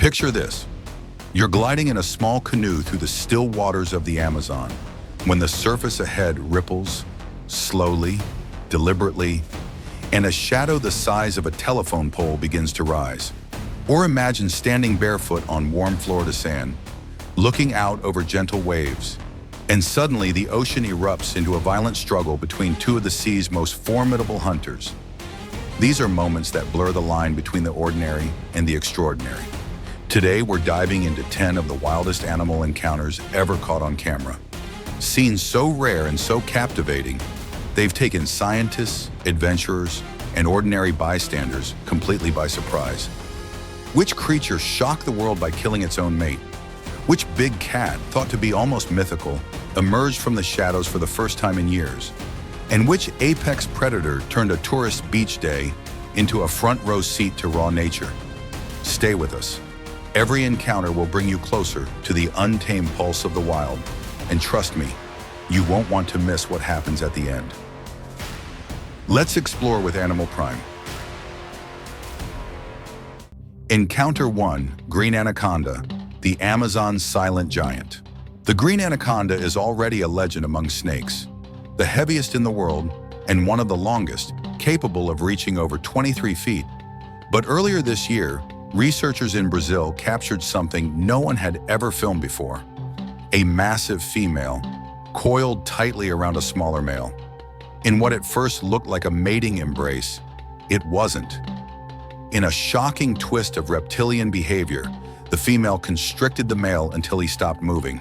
Picture this. You're gliding in a small canoe through the still waters of the Amazon when the surface ahead ripples, slowly, deliberately, and a shadow the size of a telephone pole begins to rise. Or imagine standing barefoot on warm Florida sand, looking out over gentle waves, and suddenly the ocean erupts into a violent struggle between two of the sea's most formidable hunters. These are moments that blur the line between the ordinary and the extraordinary. Today, we're diving into 10 of the wildest animal encounters ever caught on camera. Scenes so rare and so captivating, they've taken scientists, adventurers, and ordinary bystanders completely by surprise. Which creature shocked the world by killing its own mate? Which big cat, thought to be almost mythical, emerged from the shadows for the first time in years? And which apex predator turned a tourist beach day into a front row seat to raw nature? Stay with us. Every encounter will bring you closer to the untamed pulse of the wild. And trust me, you won't want to miss what happens at the end. Let's explore with Animal Prime. Encounter 1, Green Anaconda, the Amazon's silent giant. The green anaconda is already a legend among snakes, the heaviest in the world and one of the longest, capable of reaching over 23 feet. But earlier this year, researchers in Brazil captured something no one had ever filmed before. A massive female, coiled tightly around a smaller male. In what at first looked like a mating embrace, it wasn't. In a shocking twist of reptilian behavior, the female constricted the male until he stopped moving,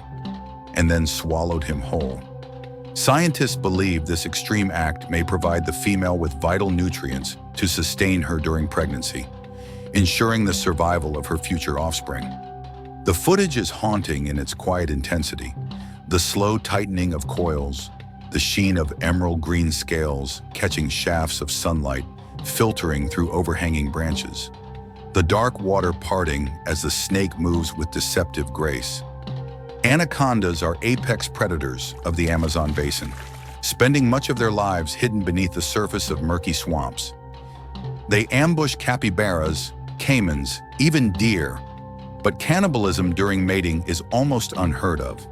and then swallowed him whole. Scientists believe this extreme act may provide the female with vital nutrients to sustain her during pregnancy, ensuring the survival of her future offspring. The footage is haunting in its quiet intensity. The slow tightening of coils, the sheen of emerald green scales catching shafts of sunlight filtering through overhanging branches. The dark water parting as the snake moves with deceptive grace. Anacondas are apex predators of the Amazon basin, spending much of their lives hidden beneath the surface of murky swamps. They ambush capybaras, caimans, even deer, but cannibalism during mating is almost unheard of.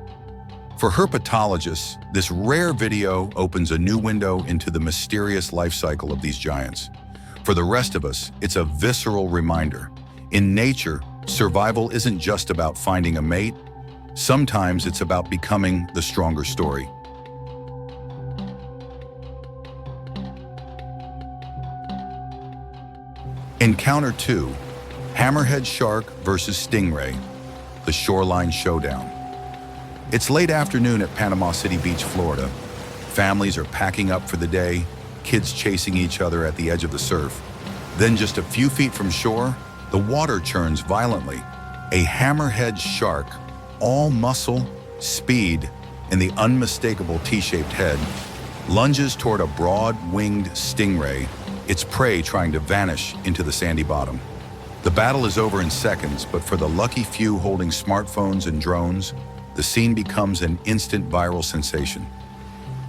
For herpetologists, this rare video opens a new window into the mysterious life cycle of these giants. For the rest of us, it's a visceral reminder. In nature, survival isn't just about finding a mate. Sometimes it's about becoming the stronger story. Encounter 2, Hammerhead shark versus stingray, the shoreline showdown. It's late afternoon at Panama City Beach, Florida. Families are packing up for the day, kids chasing each other at the edge of the surf. Then just a few feet from shore, the water churns violently. A hammerhead shark, all muscle, speed, and the unmistakable T-shaped head, lunges toward a broad-winged stingray, its prey trying to vanish into the sandy bottom. The battle is over in seconds, but for the lucky few holding smartphones and drones, the scene becomes an instant viral sensation.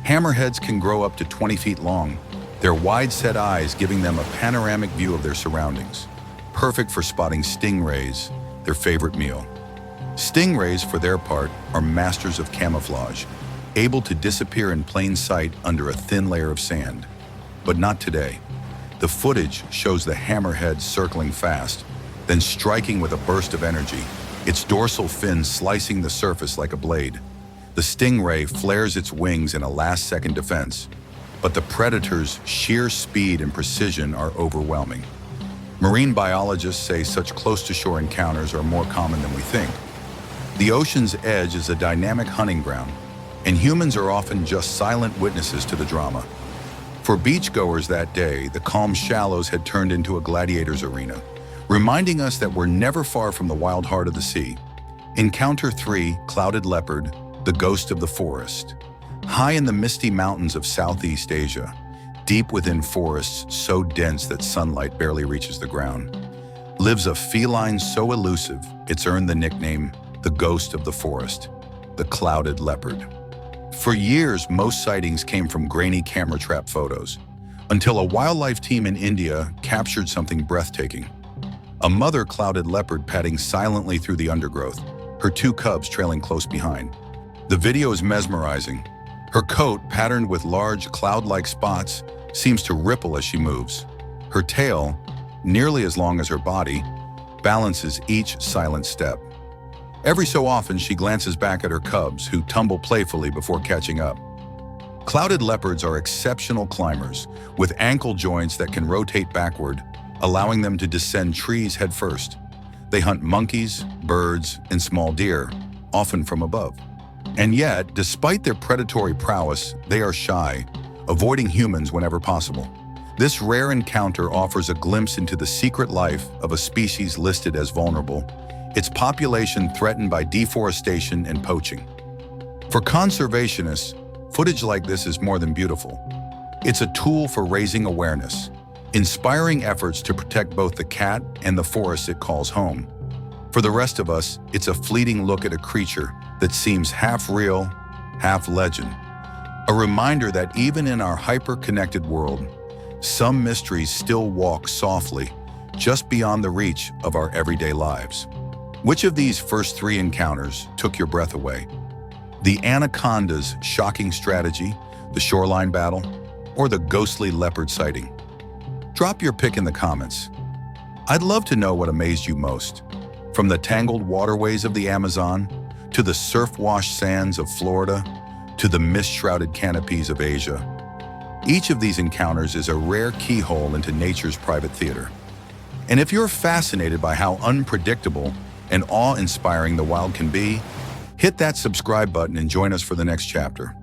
Hammerheads can grow up to 20 feet long, their wide-set eyes giving them a panoramic view of their surroundings, perfect for spotting stingrays, their favorite meal. Stingrays, for their part, are masters of camouflage, able to disappear in plain sight under a thin layer of sand. But not today. The footage shows the hammerhead circling fast, then striking with a burst of energy, its dorsal fin slicing the surface like a blade. The stingray flares its wings in a last-second defense, but the predator's sheer speed and precision are overwhelming. Marine biologists say such close-to-shore encounters are more common than we think. The ocean's edge is a dynamic hunting ground, and humans are often just silent witnesses to the drama. For beachgoers that day, the calm shallows had turned into a gladiator's arena, reminding us that we're never far from the wild heart of the sea. Encounter 3, Clouded Leopard, the ghost of the forest. High in the misty mountains of Southeast Asia, deep within forests so dense that sunlight barely reaches the ground, lives a feline so elusive it's earned the nickname the ghost of the forest, the clouded leopard. For years, most sightings came from grainy camera trap photos, until a wildlife team in India captured something breathtaking. A mother clouded leopard padding silently through the undergrowth, her two cubs trailing close behind. The video is mesmerizing. Her coat, patterned with large cloud-like spots, seems to ripple as she moves. Her tail, nearly as long as her body, balances each silent step. Every so often, she glances back at her cubs, who tumble playfully before catching up. Clouded leopards are exceptional climbers, with ankle joints that can rotate backward, allowing them to descend trees headfirst. They hunt monkeys, birds, and small deer, often from above. And yet, despite their predatory prowess, they are shy, avoiding humans whenever possible. This rare encounter offers a glimpse into the secret life of a species listed as vulnerable, its population threatened by deforestation and poaching. For conservationists, footage like this is more than beautiful. It's a tool for raising awareness, inspiring efforts to protect both the cat and the forest it calls home. For the rest of us, it's a fleeting look at a creature that seems half real, half legend. A reminder that even in our hyper-connected world, some mysteries still walk softly, just beyond the reach of our everyday lives. Which of these first three encounters took your breath away? The Anaconda's shocking strategy, the shoreline battle, or the ghostly leopard sighting? Drop your pick in the comments. I'd love to know what amazed you most. From the tangled waterways of the Amazon, to the surf-washed sands of Florida, to the mist-shrouded canopies of Asia. Each of these encounters is a rare keyhole into nature's private theater. And if you're fascinated by how unpredictable and awe-inspiring the wild can be, hit that subscribe button and join us for the next chapter.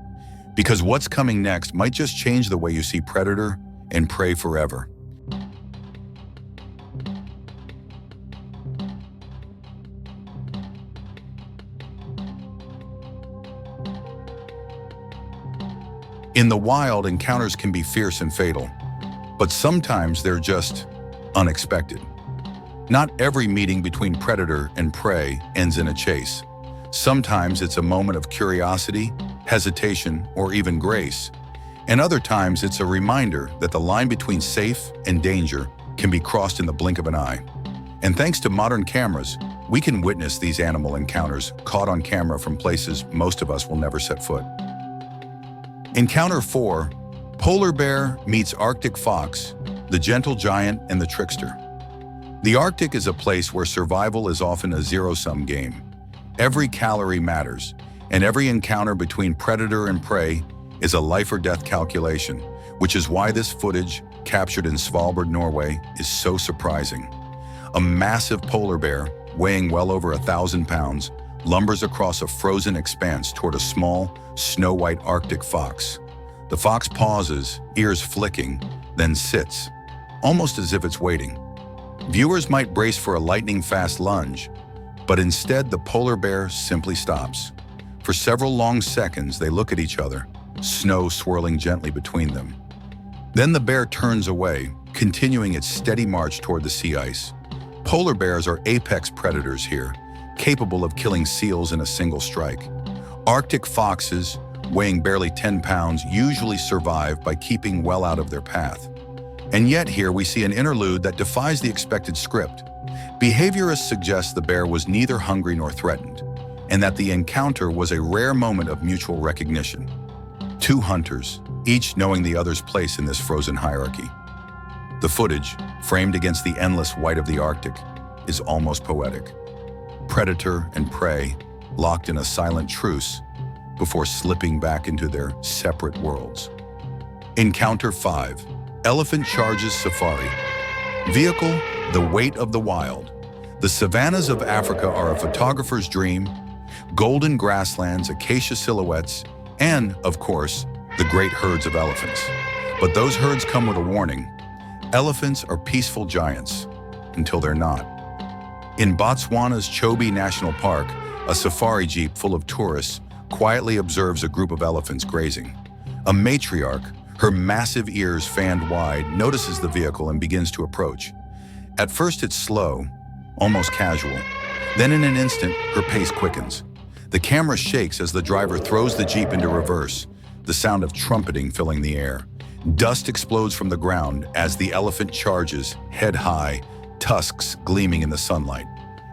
Because what's coming next might just change the way you see predator and prey forever. In the wild, encounters can be fierce and fatal, but sometimes they're just unexpected. Not every meeting between predator and prey ends in a chase. Sometimes it's a moment of curiosity, hesitation, or even grace. And other times it's a reminder that the line between safe and danger can be crossed in the blink of an eye. And thanks to modern cameras, we can witness these animal encounters caught on camera from places most of us will never set foot. Encounter 4, Polar Bear meets Arctic Fox, the gentle giant and the trickster. The Arctic is a place where survival is often a zero-sum game. Every calorie matters, and every encounter between predator and prey is a life-or-death calculation, which is why this footage, captured in Svalbard, Norway, is so surprising. A massive polar bear, weighing well over 1,000 pounds, lumbers across a frozen expanse toward a small, snow-white Arctic fox. The fox pauses, ears flicking, then sits, almost as if it's waiting. Viewers might brace for a lightning-fast lunge, but instead the polar bear simply stops. For several long seconds, they look at each other, snow swirling gently between them. Then the bear turns away, continuing its steady march toward the sea ice. Polar bears are apex predators here, capable of killing seals in a single strike. Arctic foxes, weighing barely 10 pounds, usually survive by keeping well out of their path. And yet here we see an interlude that defies the expected script. Behaviorists suggest the bear was neither hungry nor threatened, and that the encounter was a rare moment of mutual recognition. Two hunters, each knowing the other's place in this frozen hierarchy. The footage, framed against the endless white of the Arctic, is almost poetic. Predator and prey, locked in a silent truce before slipping back into their separate worlds. Encounter 5, Elephant Charges Safari. Vehicle, the weight of the wild. The savannas of Africa are a photographer's dream, golden grasslands, acacia silhouettes, and, of course, the great herds of elephants. But those herds come with a warning. Elephants are peaceful giants, until they're not. In Botswana's Chobe National Park, a safari jeep full of tourists quietly observes a group of elephants grazing. A matriarch, her massive ears fanned wide, notices the vehicle and begins to approach. At first it's slow, almost casual. Then in an instant, her pace quickens. The camera shakes as the driver throws the jeep into reverse, the sound of trumpeting filling the air. Dust explodes from the ground as the elephant charges, head high, tusks gleaming in the sunlight.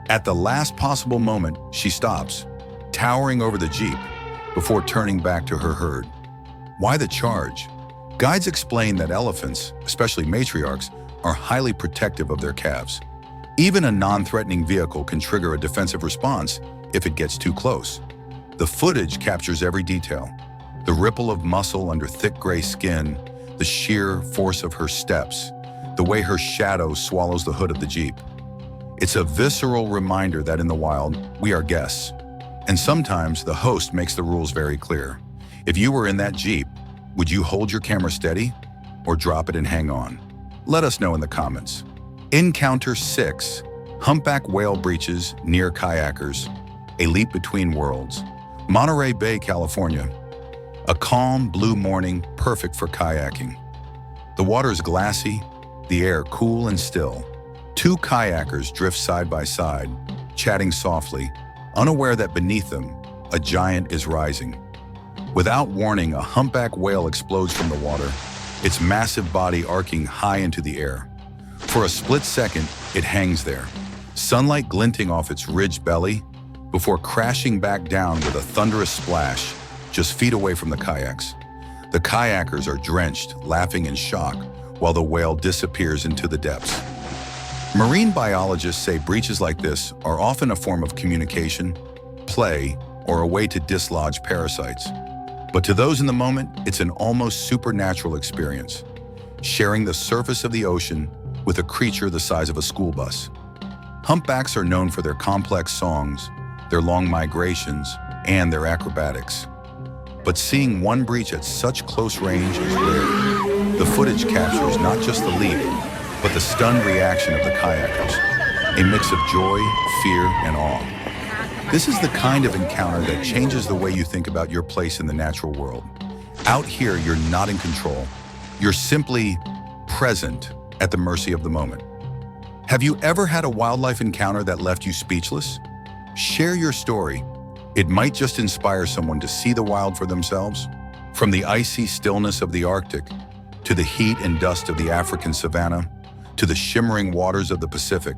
At the last possible moment, she stops, towering over the jeep, before turning back to her herd. Why the charge? Guides explain that elephants, especially matriarchs, are highly protective of their calves. Even a non-threatening vehicle can trigger a defensive response if it gets too close. The footage captures every detail: the ripple of muscle under thick gray skin, the sheer force of her steps, the way her shadow swallows the hood of the jeep. It's a visceral reminder that in the wild, we are guests. And sometimes the host makes the rules very clear. If you were in that jeep, would you hold your camera steady or drop it and hang on? Let us know in the comments. Encounter 6, Humpback Whale Breaches Near Kayakers, a Leap Between Worlds. Monterey Bay, California. A calm blue morning, perfect for kayaking. The water is glassy, the air cool and still. Two kayakers drift side by side, chatting softly, unaware that beneath them, a giant is rising. Without warning, a humpback whale explodes from the water, its massive body arcing high into the air. For a split second, it hangs there, sunlight glinting off its ridged belly, before crashing back down with a thunderous splash just feet away from the kayaks. The kayakers are drenched, laughing in shock, while the whale disappears into the depths. Marine biologists say breaches like this are often a form of communication, play, or a way to dislodge parasites. But to those in the moment, it's an almost supernatural experience, sharing the surface of the ocean with a creature the size of a school bus. Humpbacks are known for their complex songs, their long migrations, and their acrobatics. But seeing one breach at such close range is rare. The footage captures not just the leap, but the stunned reaction of the kayakers, a mix of joy, fear, and awe. This is the kind of encounter that changes the way you think about your place in the natural world. Out here, you're not in control. You're simply present at the mercy of the moment. Have you ever had a wildlife encounter that left you speechless? Share your story. It might just inspire someone to see the wild for themselves. From the icy stillness of the Arctic, to the heat and dust of the African savanna, to the shimmering waters of the Pacific,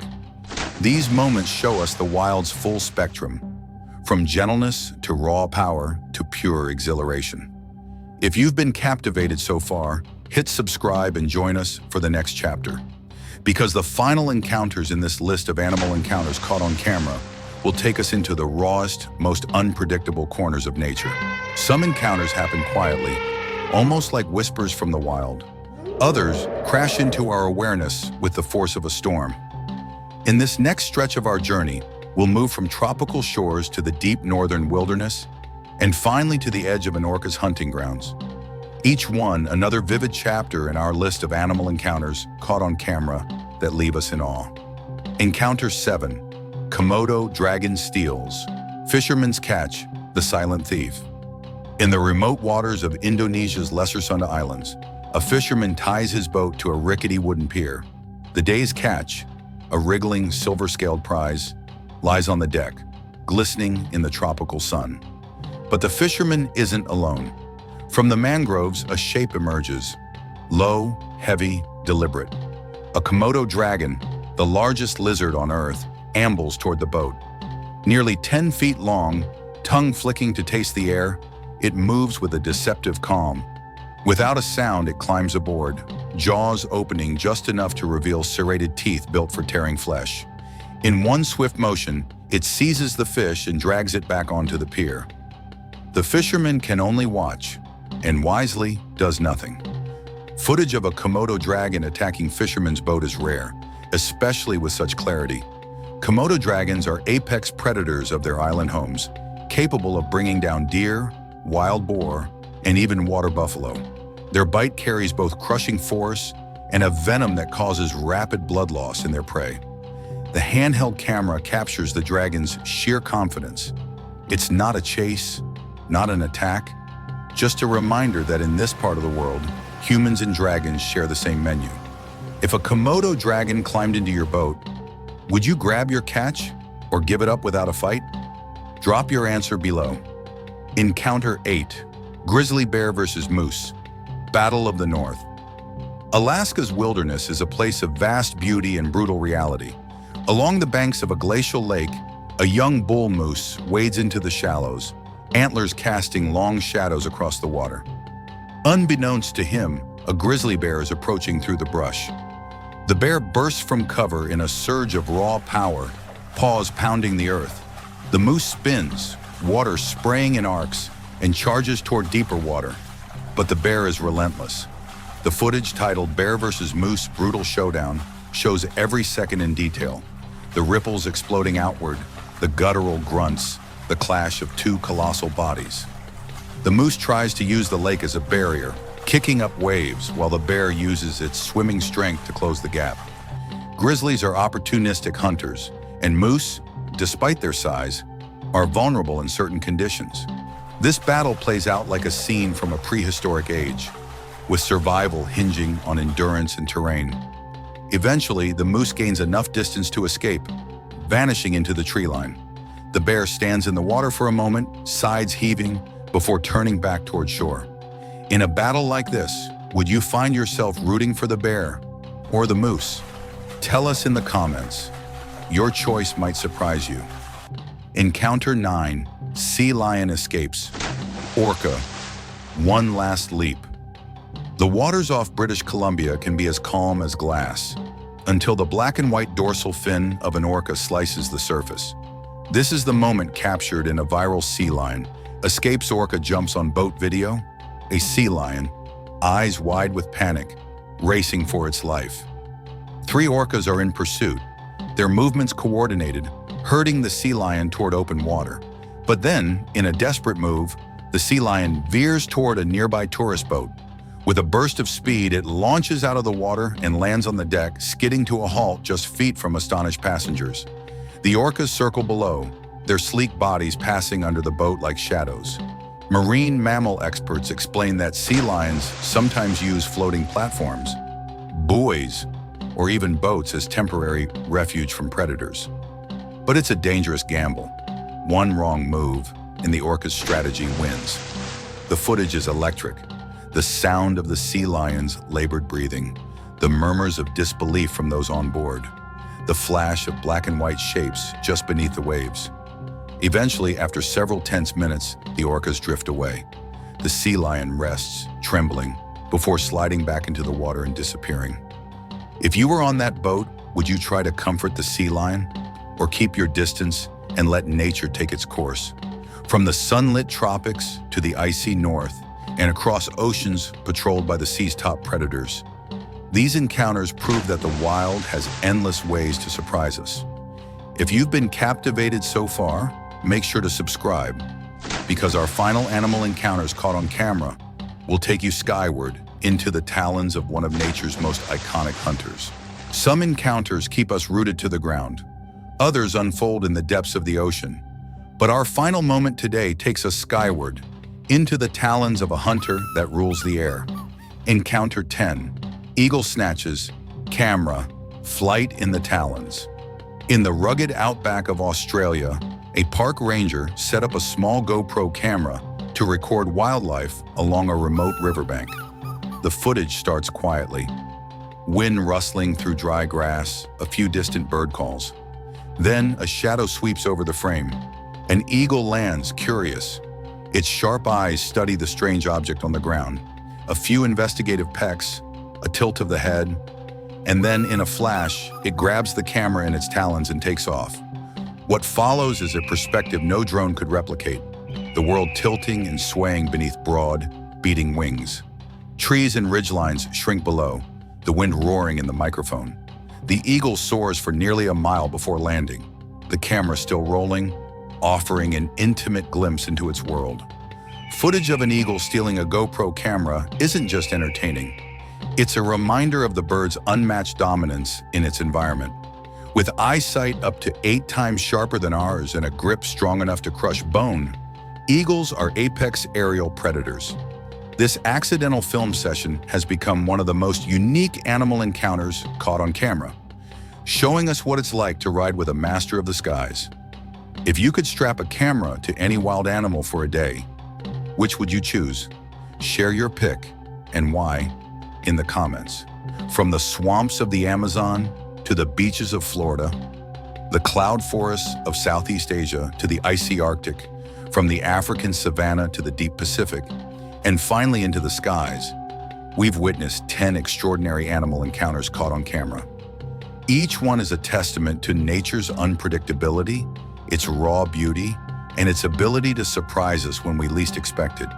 these moments show us the wild's full spectrum, from gentleness to raw power to pure exhilaration. If you've been captivated so far, hit subscribe and join us for the next chapter. Because the final encounters in this list of animal encounters caught on camera will take us into the rawest, most unpredictable corners of nature. Some encounters happen quietly, almost like whispers from the wild. Others crash into our awareness with the force of a storm. In this next stretch of our journey, we'll move from tropical shores to the deep northern wilderness, and finally to the edge of an orca's hunting grounds. Each one another vivid chapter in our list of animal encounters caught on camera that leave us in awe. Encounter 7. Komodo Dragon Steals, Fisherman's Catch, the Silent Thief. In the remote waters of Indonesia's Lesser Sunda Islands, a fisherman ties his boat to a rickety wooden pier. The day's catch, a wriggling silver-scaled prize, lies on the deck, glistening in the tropical sun. But the fisherman isn't alone. From the mangroves, a shape emerges, low, heavy, deliberate. A Komodo dragon, the largest lizard on Earth, ambles toward the boat. Nearly 10 feet long, tongue flicking to taste the air, it moves with a deceptive calm. Without a sound, it climbs aboard, jaws opening just enough to reveal serrated teeth built for tearing flesh. In one swift motion, it seizes the fish and drags it back onto the pier. The fisherman can only watch, and wisely does nothing. Footage of a Komodo dragon attacking fisherman's boat is rare, especially with such clarity. Komodo dragons are apex predators of their island homes, capable of bringing down deer, wild boar, and even water buffalo. Their bite carries both crushing force and a venom that causes rapid blood loss in their prey. The handheld camera captures the dragon's sheer confidence. It's not a chase, not an attack, just a reminder that in this part of the world, humans and dragons share the same menu. If a Komodo dragon climbed into your boat, would you grab your catch or give it up without a fight? Drop your answer below. Encounter 8. Grizzly bear versus moose, Battle of the North. Alaska's wilderness is a place of vast beauty and brutal reality. Along the banks of a glacial lake, a young bull moose wades into the shallows, antlers casting long shadows across the water. Unbeknownst to him, a grizzly bear is approaching through the brush. The bear bursts from cover in a surge of raw power, paws pounding the earth. The moose spins, water spraying in arcs, and charges toward deeper water. But the bear is relentless. The footage titled Bear vs. Moose Brutal Showdown shows every second in detail. The ripples exploding outward, the guttural grunts, the clash of two colossal bodies. The moose tries to use the lake as a barrier, kicking up waves while the bear uses its swimming strength to close the gap. Grizzlies are opportunistic hunters, and moose, despite their size, are vulnerable in certain conditions. This battle plays out like a scene from a prehistoric age, with survival hinging on endurance and terrain. Eventually, the moose gains enough distance to escape, vanishing into the tree line. The bear stands in the water for a moment, sides heaving, before turning back toward shore. In a battle like this, would you find yourself rooting for the bear or the moose? Tell us in the comments. Your choice might surprise you. Encounter 9, Sea Lion Escapes. Orca, one last leap. The waters off British Columbia can be as calm as glass, until the black and white dorsal fin of an orca slices the surface. This is the moment captured in a viral sea lion. Escapes orca jumps on boat video. A sea lion, eyes wide with panic, racing for its life. 3 orcas are in pursuit, their movements coordinated, herding the sea lion toward open water. But then, in a desperate move, the sea lion veers toward a nearby tourist boat. With a burst of speed, it launches out of the water and lands on the deck, skidding to a halt just feet from astonished passengers. The orcas circle below, their sleek bodies passing under the boat like shadows. Marine mammal experts explain that sea lions sometimes use floating platforms, buoys, or even boats as temporary refuge from predators. But it's a dangerous gamble. One wrong move, and the orca's strategy wins. The footage is electric. The sound of the sea lion's labored breathing, the murmurs of disbelief from those on board, the flash of black and white shapes just beneath the waves. Eventually, after several tense minutes, the orcas drift away. The sea lion rests, trembling, before sliding back into the water and disappearing. If you were on that boat, would you try to comfort the sea lion, or keep your distance and let nature take its course? From the sunlit tropics to the icy north, and across oceans patrolled by the sea's top predators, these encounters prove that the wild has endless ways to surprise us. If you've been captivated so far, make sure to subscribe, because our final animal encounters caught on camera will take you skyward into the talons of one of nature's most iconic hunters. Some encounters keep us rooted to the ground, others unfold in the depths of the ocean. But our final moment today takes us skyward, into the talons of a hunter that rules the air. Encounter 10, Eagle Snatches, Camera, Flight in the Talons. In the rugged outback of Australia, a park ranger set up a small GoPro camera to record wildlife along a remote riverbank. The footage starts quietly. Wind rustling through dry grass, a few distant bird calls. Then a shadow sweeps over the frame. An eagle lands, curious. Its sharp eyes study the strange object on the ground. A few investigative pecks, a tilt of the head, and then in a flash, it grabs the camera in its talons and takes off. What follows is a perspective no drone could replicate, the world tilting and swaying beneath broad, beating wings. Trees and ridgelines shrink below, the wind roaring in the microphone. The eagle soars for nearly a mile before landing, the camera still rolling, offering an intimate glimpse into its world. Footage of an eagle stealing a GoPro camera isn't just entertaining. It's a reminder of the bird's unmatched dominance in its environment. With eyesight up to 8 times sharper than ours and a grip strong enough to crush bone, eagles are apex aerial predators. This accidental film session has become one of the most unique animal encounters caught on camera, showing us what it's like to ride with a master of the skies. If you could strap a camera to any wild animal for a day, which would you choose? Share your pick and why in the comments. From the swamps of the Amazon to the beaches of Florida, the cloud forests of Southeast Asia to the icy Arctic, from the African savanna to the deep Pacific, and finally into the skies, we've witnessed 10 extraordinary animal encounters caught on camera. Each one is a testament to nature's unpredictability, its raw beauty, and its ability to surprise us when we least expect it.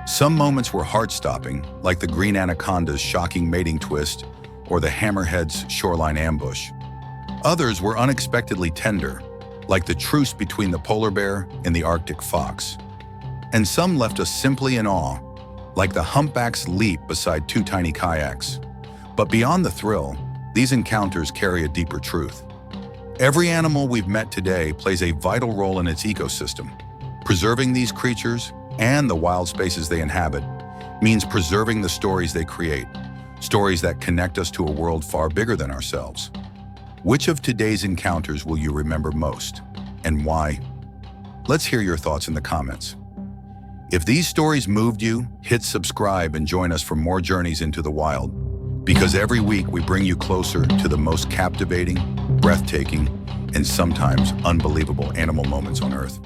Some moments were heart-stopping, like the green anaconda's shocking mating twist or the hammerhead's shoreline ambush. Others were unexpectedly tender, like the truce between the polar bear and the Arctic fox. And some left us simply in awe, like the humpback's leap beside two tiny kayaks. But beyond the thrill, these encounters carry a deeper truth. Every animal we've met today plays a vital role in its ecosystem. Preserving these creatures and the wild spaces they inhabit means preserving the stories they create, stories that connect us to a world far bigger than ourselves. Which of today's encounters will you remember most, and why? Let's hear your thoughts in the comments. If these stories moved you, hit subscribe and join us for more journeys into the wild, because every week we bring you closer to the most captivating, breathtaking, and sometimes unbelievable animal moments on Earth.